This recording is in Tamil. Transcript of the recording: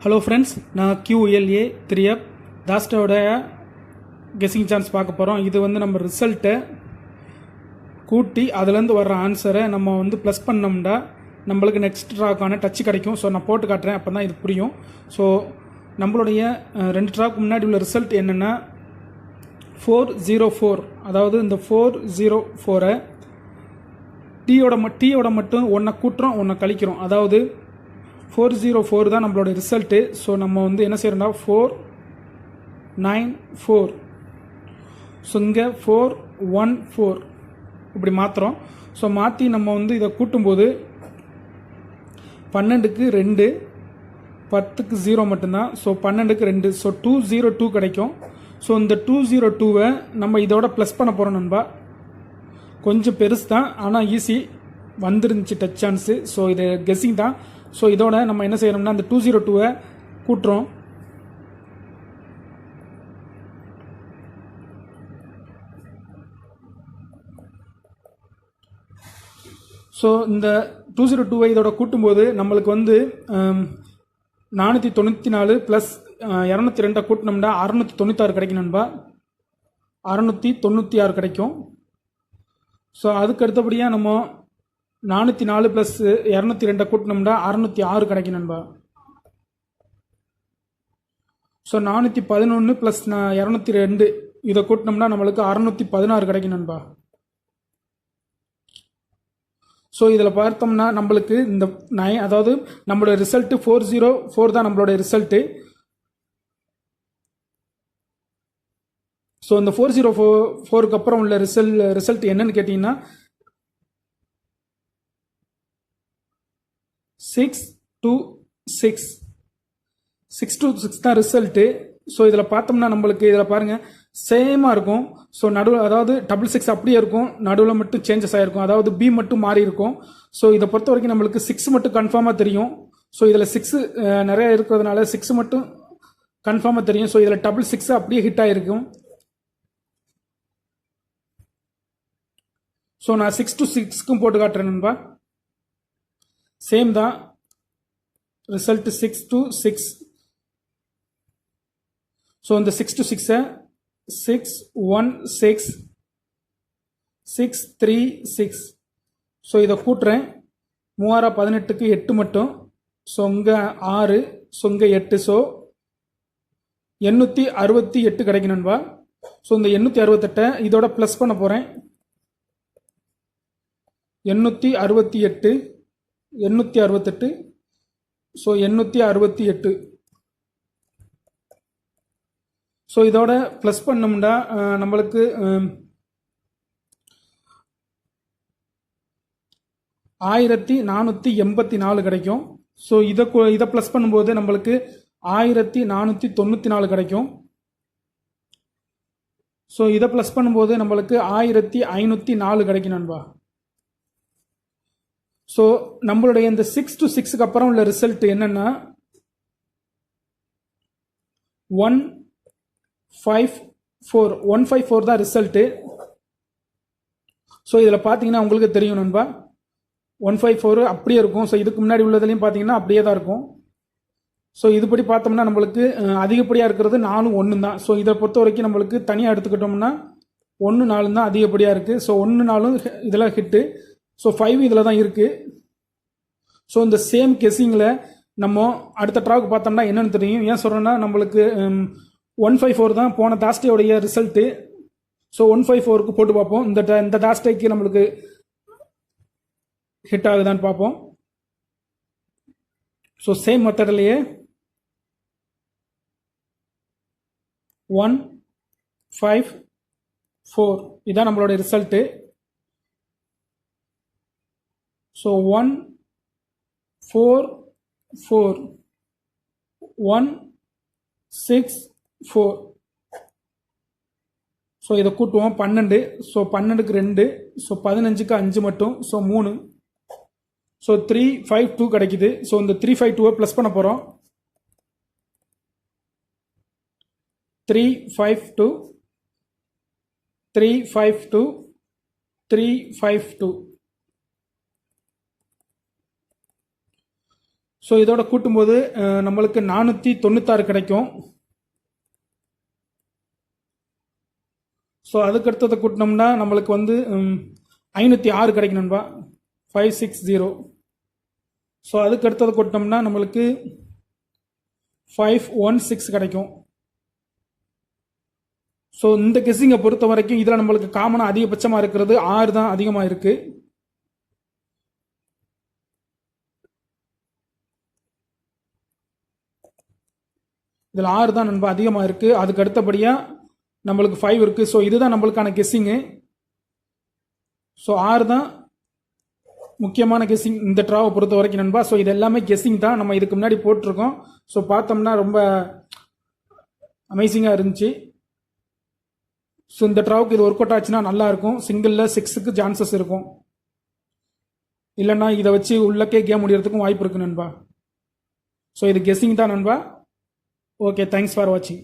ஹலோ ஃப்ரெண்ட்ஸ், நான் QLA 3F தாஸ்டோட கெஸ்ஸிங் சான்ஸ் பார்க்க போகிறோம். இது வந்து நம்ம ரிசல்ட்டை கூட்டி அதுலேருந்து வர்ற ஆன்சரை நம்ம வந்து ப்ளஸ் பண்ணோம்னா நம்மளுக்கு நெக்ஸ்ட் ட்ராக்கான டச் கிடைக்கும். ஸோ நான் போட்டு காட்டுறேன், அப்போ தான் இது புரியும். ஸோ நம்மளுடைய 2 ட்ராக்கு முன்னாடி உள்ள ரிசல்ட் என்னென்னா 404. அதாவது இந்த 404 டீயோட மட்டும் ஒன்றை கூட்டுறோம், ஒன்றை கழிக்கிறோம். அதாவது 404 தான் நம்மளோட ரிசல்ட்டு. ஸோ நம்ம வந்து என்ன செய்யறோம்னா 494. ஸோ இங்கே 414 இப்படி மாற்றுறோம். ஸோ மாற்றி நம்ம வந்து இதை கூட்டும்போது 12க்கு 2, 10க்கு 0 மட்டும்தான். ஸோ 12க்கு 2, ஸோ 202 கிடைக்கும். ஸோ இந்த 202வை நம்ம இதோட ப்ளஸ் பண்ண போகிறோம் நண்பா. கொஞ்சம் பெருசு தான், ஆனால் ஈஸி வந்துருந்துச்சு டச் சான்ஸு. ஸோ இது கெஸ்ஸிங் தான். ஸோ இதோட நம்ம என்ன செய்யணும்னா அந்த 202வை கூட்டுறோம். ஸோ இந்த 202வை இதோட கூட்டும்போது நம்மளுக்கு வந்து 494 ப்ளஸ் 202 கூட்டினோம்னா 696 கிடைக்கும் நண்பா. 696 கிடைக்கும். ஸோ அதுக்கு அடுத்தபடியாக நம்ம 404 ப்ளஸ் 202 கூட்டினோம்னா 606 கிடைக்கும் நண்பா. ஸோ 411 ப்ளஸ் 202 இதை கூட்டினோம்னா நம்மளுக்கு 616 கிடைக்கும் நண்பா. ஸோ இதில் பார்த்தோம்னா நம்மளுக்கு இந்த அதாவது நம்மளோட ரிசல்ட்டு 404 தான் நம்மளோட ரிசல்ட்டு. ஸோ இந்த 404க்கு அப்புறம் உள்ள ரிசல்ட் என்னன்னு கேட்டிங்கன்னா 626. 626 தான் ரிசல்ட்டு. ஸோ இதில் பார்த்தோம்னா நம்மளுக்கு இதில் பாருங்கள் சேமாக இருக்கும். ஸோ நடுவில் அதாவது 66 அப்படியே இருக்கும், நடுவில் மட்டும் சேஞ்சஸ் ஆகிருக்கும். அதாவது பி மட்டும் மாறி இருக்கும். ஸோ இதை பொறுத்த வரைக்கும் நம்மளுக்கு 6 மட்டும் கன்ஃபார்மாக தெரியும். ஸோ இதில் 6 நிறைய இருக்கிறதுனால 6 மட்டும் கன்ஃபார்மாக தெரியும். ஸோ இதில் 66 அப்படியே ஹிட் ஆகிருக்கும். ஸோ நான் 6 to 6க்கும் போட்டு காட்டுறேன் நண்பா. சேம் தான் ரிசல்ட் 6 to 6. ஸோ இந்த 6 to 6 616 636. ஸோ இதை கூட்டுறேன். 3018க்கு 8 மட்டும். ஸோ இங்கே 6, ஸோ இங்கே 8. ஸோ 868 கிடைக்கும் நண்பா. ஸோ இந்த 868 இதோட ப்ளஸ் பண்ண போகிறேன். 868 868. ஸோ 868. ஸோ இதோட ப்ளஸ் பண்ணோம்னா நம்மளுக்கு 1484 கிடைக்கும். ஸோ இதை ப்ளஸ் பண்ணும்போது நம்மளுக்கு 1494 கிடைக்கும். ஸோ இதை ப்ளஸ் பண்ணும்போது நம்மளுக்கு 1504 கிடைக்கும் நண்பா. ஸோ நம்மளுடைய இந்த 6 to 6க்கு அப்புறம் உள்ள ரிசல்ட் என்னன்னா 154 தான் ரிசல்ட்டு. ஸோ இதில் பார்த்தீங்கன்னா உங்களுக்கு தெரியும் நண்பா 154 அப்படியே இருக்கும். ஸோ இதுக்கு முன்னாடி உள்ளதுலையும் பார்த்தீங்கன்னா அப்படியே தான் இருக்கும். ஸோ இதுபடி பார்த்தோம்னா நம்மளுக்கு அதிகப்படியாக இருக்கிறது 4 1 தான். ஸோ இதை பொறுத்த வரைக்கும் நம்மளுக்கு தனியாக எடுத்துக்கிட்டோம்னா 1 4 தான் அதிகப்படியாக இருக்குது. ஸோ 1 4 இதெல்லாம் ஹிட்டு. ஸோ 5 இதில் தான் இருக்குது. ஸோ இந்த சேம் கெஸ்ஸிங்கில் நம்ம அடுத்த ட்ராக் பார்த்தோம்னா என்னென்னு தெரியும். ஏன் சொல்கிறேன்னா நம்மளுக்கு 154 தான் போன தாஸ்டேயோடைய ரிசல்ட்டு. ஸோ 154க்கு போட்டு பார்ப்போம். இந்த தாஸ்டேக்கு நம்மளுக்கு ஹிட் ஆகுதான்னு பார்ப்போம். ஸோ சேம் மெத்தட்லேயே 154 இதான் நம்மளோட ரிசல்ட்டு. ஸோ 144 164. ஸோ இதை கூட்டுவோம் 12. ஸோ 12க்கு 2, ஸோ 15க்கு 5 மட்டும். ஸோ 3. ஸோ 352 கிடைக்குது. ஸோ இந்த 352வை ப்ளஸ் பண்ண போகிறோம். 352 352 352. ஸோ இதோட கூட்டும்போது நம்மளுக்கு 496 கிடைக்கும். ஸோ அதுக்கடுத்ததை கூட்டினோம்னா நம்மளுக்கு வந்து 506 கிடைக்கும் நண்பா. 560. ஸோ அதுக்கடுத்ததை கூட்டினோம்னா நம்மளுக்கு 516 கிடைக்கும். ஸோ இந்த கெஸ்ஸிங்கை பொறுத்த வரைக்கும் இதில் நம்மளுக்கு காமனாக அதிகபட்சமாக இருக்கிறது 6 தான் அதிகமாக இருக்கு. இதில் 6 தான் நண்பா அதிகமாக இருக்கு. அதுக்கு அடுத்தபடியாக நம்மளுக்கு 5 இருக்கு. ஸோ இதுதான் நம்மளுக்கான கெஸ்ஸிங்கு. ஸோ 6 தான் முக்கியமான கெஸ்ஸிங் இந்த ட்ராவை பொறுத்த வரைக்கும் நண்பா. ஸோ இது எல்லாமே கெஸ்ஸிங் தான், நம்ம இதுக்கு முன்னாடி போட்டிருக்கோம். ஸோ பார்த்தோம்னா ரொம்ப அமேசிங்காக இருந்துச்சு. ஸோ இந்த ட்ராவுக்கு இது ஒர்க் அவுட் ஆச்சுன்னா நல்லா இருக்கும். சிங்கிளில் 6க்கு சான்சஸ் இருக்கும். இல்லைன்னா இதை வச்சு உள்ளக்கே கேம் முடியறதுக்கும் வாய்ப்பு இருக்கு நண்பா. ஸோ இது கெஸ்ஸிங் தான் நண்பா. ஓகே, தேங்க்ஸ் ஃபார் வாட்சிங்.